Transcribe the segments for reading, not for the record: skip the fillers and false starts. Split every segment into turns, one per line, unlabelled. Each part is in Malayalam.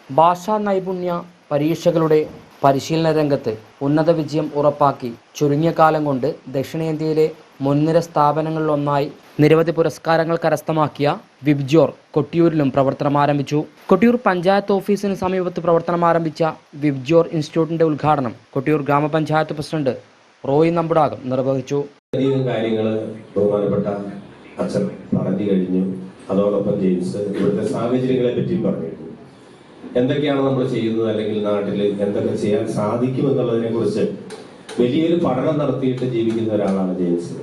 ഭാഷാ നൈപുണ്യ പരീക്ഷകളുടെ പരിശീലന രംഗത്ത് ഉന്നത വിജയം ഉറപ്പാക്കി ചുരുങ്ങിയ കാലം കൊണ്ട് ദക്ഷിണേന്ത്യയിലെ മുൻനിര സ്ഥാപനങ്ങളിലൊന്നായി നിരവധി പുരസ്കാരങ്ങൾ കരസ്ഥമാക്കിയ വിബ്ജോർ കൊട്ടിയൂരിലും പ്രവർത്തനം ആരംഭിച്ചു. കൊട്ടിയൂർ പഞ്ചായത്ത് ഓഫീസിന് സമീപത്ത് പ്രവർത്തനം ആരംഭിച്ച വിബ്ജോർ ഇൻസ്റ്റിറ്റ്യൂട്ടിന്റെ ഉദ്ഘാടനം കൊട്ടിയൂർ ഗ്രാമപഞ്ചായത്ത് പ്രസിഡന്റ് റോയി നമ്പുടാകം നിർവഹിച്ചു.
കാര്യങ്ങൾ ബഹുമാനപ്പെട്ട അച്ഛൻ പറഞ്ഞു കഴിഞ്ഞു. അതോടൊപ്പം ജെയിംസ് ഇവിടുത്തെ സാഹചര്യങ്ങളെ പറ്റിയും പറഞ്ഞിരുന്നു. എന്തൊക്കെയാണ് നമ്മൾ ചെയ്യുന്നത്, അല്ലെങ്കിൽ നാട്ടിൽ എന്തൊക്കെ ചെയ്യാൻ സാധിക്കുമെന്നുള്ളതിനെ കുറിച്ച് വലിയൊരു പഠനം നടത്തിയിട്ട് ജീവിക്കുന്ന ഒരാളാണ് ജെയിംസ്.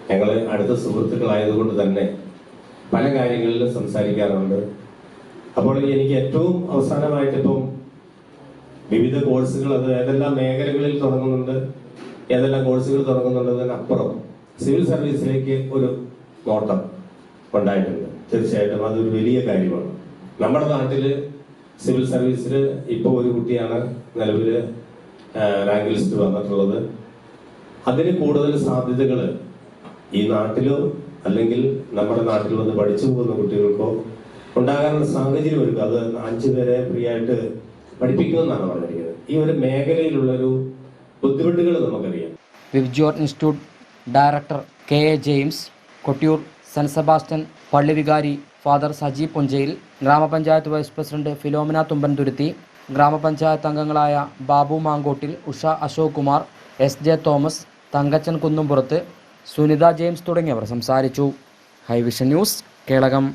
ഞങ്ങൾ അടുത്ത സുഹൃത്തുക്കളായതുകൊണ്ട് തന്നെ പല കാര്യങ്ങളിലും സംസാരിക്കാറുണ്ട്. അപ്പോൾ എനിക്ക് ഏറ്റവും അവസാനമായിട്ട് ഇപ്പം വിവിധ കോഴ്സുകൾ, അത് ഏതെല്ലാം മേഖലകളിൽ തുടങ്ങുന്നുണ്ട്, ഏതെല്ലാം കോഴ്സുകൾ തുടങ്ങുന്നുണ്ടതിനപ്പുറം സിവിൽ സർവീസിലേക്ക് ഒരു നോട്ടം ഉണ്ടായിട്ടുണ്ട്. തീർച്ചയായിട്ടും അതൊരു വലിയ കാര്യമാണ്. നമ്മുടെ നാട്ടില് സിവിൽ സർവീസിൽ ഇപ്പോൾ ഒരു കുട്ടിയാണ് നിലവിൽ റാങ്ക് ലിസ്റ്റ് വന്നിട്ടുള്ളത്. അതിന് കൂടുതൽ സാധ്യതകൾ ഈ നാട്ടിലോ അല്ലെങ്കിൽ നമ്മുടെ നാട്ടിൽ വന്ന് പഠിച്ചു പോകുന്ന കുട്ടികൾക്കോ ഉണ്ടാകാനുള്ള സാഹചര്യം ഒരുക്കുക. അത് 5 പേരെ ഫ്രീ ആയിട്ട് പഠിപ്പിക്കുമെന്നാണ് പറഞ്ഞിരിക്കുന്നത്. ഈ ഒരു മേഖലയിലുള്ളൊരു ബുദ്ധിമുട്ടുകൾ നമുക്കറിയാം.
VIBGYOR institute director K A James, Kottiyoor Saint Sebastian പള്ളി വികാരി ഫാദർ സജി പുഞ്ചയിൽ, ഗ്രാമപഞ്ചായത്ത് വൈസ് പ്രസിഡന്റ് ഫിലോമിന തുമ്പൻതുരുത്തി, ഗ്രാമപഞ്ചായത്ത് അംഗങ്ങളായ ബാബു മാങ്കോട്ടിൽ, ഉഷ അശോക് കുമാർ, എസ് ജെ തോമസ്, തങ്കച്ചൻ കുന്നുംപുറത്ത്, സുനിത ജെയിംസ് തുടങ്ങിയവർ സംസാരിച്ചു. Highvision news, Kelakam.